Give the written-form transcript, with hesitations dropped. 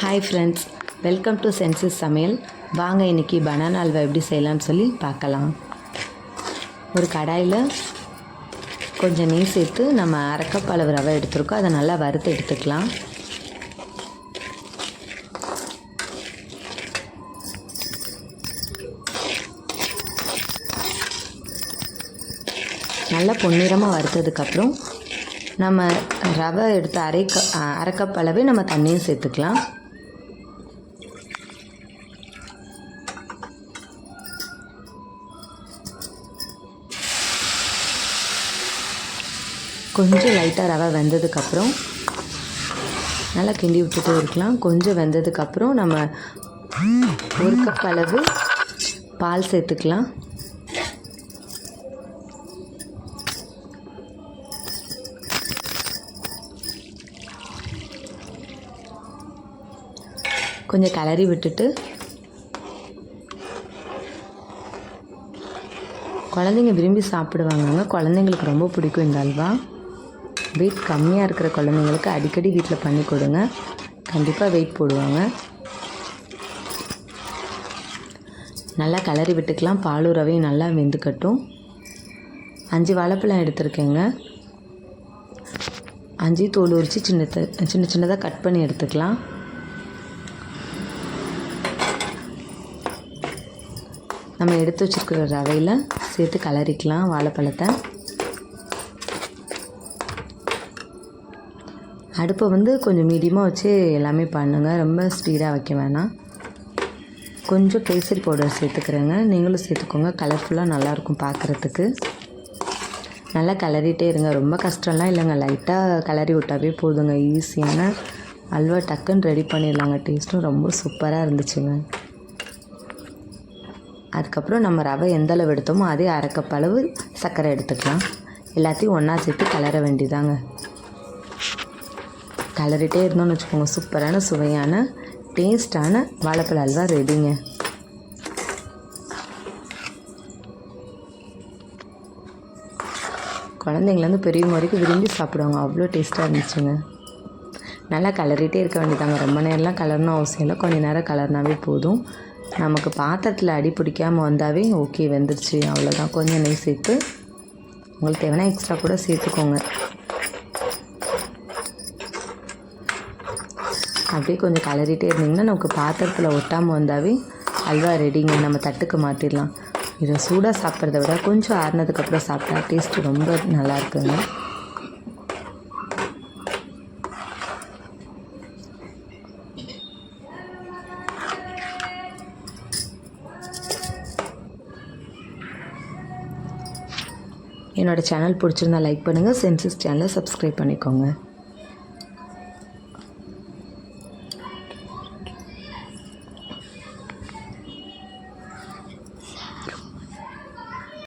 Hi friends, welcome to senses சமையல். வாங்க இன்றைக்கி பனானா அல்வா எப்படி செய்யலாம்னு சொல்லி பார்க்கலாம். ஒரு கடாயில் கொஞ்சம் நெய் சேர்த்து நம்ம அரை கப் அளவு ரவை எடுத்துருக்கோம். அதை நல்லா வறுத்து எடுத்துக்கலாம். நல்லா பொன்னிறமாக வறுத்ததுக்கப்புறம் நம்ம ரவை எடுத்து அரை கப் அளவே நம்ம தண்ணியும் சேர்த்துக்கலாம். கொஞ்சம் லைட்டாக ரவை வெந்ததுக்கப்புறம் நல்லா கிண்டி விட்டுட்டு இருக்கலாம். கொஞ்சம் வெந்ததுக்கப்புறம் நம்ம ஒரு கப் அளவு பால் சேர்த்துக்கலாம். கொஞ்சம் கிளறி விட்டுட்டு குழந்தைங்க விரும்பி சாப்பிடுவாங்க. குழந்தைங்களுக்கு ரொம்ப பிடிக்கும் இந்த அல்வா. வெயிட் கம்மியாக இருக்கிற குழந்தைங்களுக்கு அடிக்கடி வீட்டில் பண்ணி கொடுங்க, கண்டிப்பாக வெயிட் போடுவாங்க. நல்லா கிளறி விட்டுக்கலாம். பாலும் ரவையும் நல்லா வெந்துக்கட்டும். 5 வாழைப்பழம் எடுத்துருக்கேங்க. 5 தோல் உரித்து சின்ன சின்னதாக கட் பண்ணி எடுத்துக்கலாம். நம்ம எடுத்து வச்சுருக்கிற ரவையில் சேர்த்து கிளறிக்கலாம் வாழைப்பழத்தை. அடுப்பை கொஞ்சம் மீடியமாக வச்சு எல்லாமே பண்ணுங்கள், ரொம்ப ஸ்பீடாக வைக்க வேணாம். கொஞ்சம் கேசரி பவுடர் சேர்த்துக்கிறேங்க, நீங்களும் சேர்த்துக்கோங்க. கலர்ஃபுல்லாக நல்லாயிருக்கும் பார்க்குறதுக்கு. நல்லா கிளறிட்டே இருங்க, ரொம்ப கஷ்டம்லாம் இல்லைங்க. லைட்டாக கிளறி விட்டாவே போதுங்க. ஈஸியான அல்வா டக்குன்னு ரெடி பண்ணிடலாங்க. டேஸ்ட்டும் ரொம்ப சூப்பராக இருந்துச்சுங்க. அதுக்கப்புறம் நம்ம ரவை எந்த அளவு எடுத்தோமோ அதே அரை கப் அளவு சர்க்கரை எடுத்துக்கலாம். எல்லாத்தையும் ஒன்றா சேர்த்து கிளற வேண்டியதாங்க. கிளறிட்டே இருந்தோம்னு வச்சுக்கோங்க, சூப்பரான சுவையான டேஸ்டான வாழைப்பழ அல்வா ரெடிங்க. குழந்தைங்கலேருந்து பெரியவங்க வரைக்கும் விரும்பி சாப்பிடுவாங்க, அவ்வளோ டேஸ்ட்டாக இருந்துச்சுங்க. நல்லா கிளறிட்டே இருக்க வேண்டியதாங்க. ரொம்ப நேரம்லாம் கிளறணும் அவசியம் இல்லை, கொஞ்சம் நேரம் கிளறினாவே போதும். நமக்கு பாத்திரத்தில் அடி பிடிக்காமல் வந்தாவே ஓகே, வெந்துருச்சு, அவ்வளோதான். கொஞ்சம் நெய் சேர்த்து உங்களுக்கு தேவைன்னா எக்ஸ்ட்ரா கூட சேர்த்துக்கோங்க. அப்படியே கொஞ்சம் கிளறிட்டே இருந்திங்கன்னா நமக்கு பாத்திரத்தில் ஒட்டாமல் வந்தாவே அல்வா ரெடிங்க. நம்ம தட்டுக்கு மாற்றிடலாம். இதை சூடாக சாப்பிட்றத விட கொஞ்சம் ஆறுனதுக்கப்புறம் சாப்பிட்டா டேஸ்ட்டு ரொம்ப நல்லா இருக்குங்க. என்னோடய சேனல் பிடிச்சிருந்தா லைக் பண்ணுங்கள், சென்சஸ் சேனலை சப்ஸ்கிரைப் பண்ணிக்கோங்க.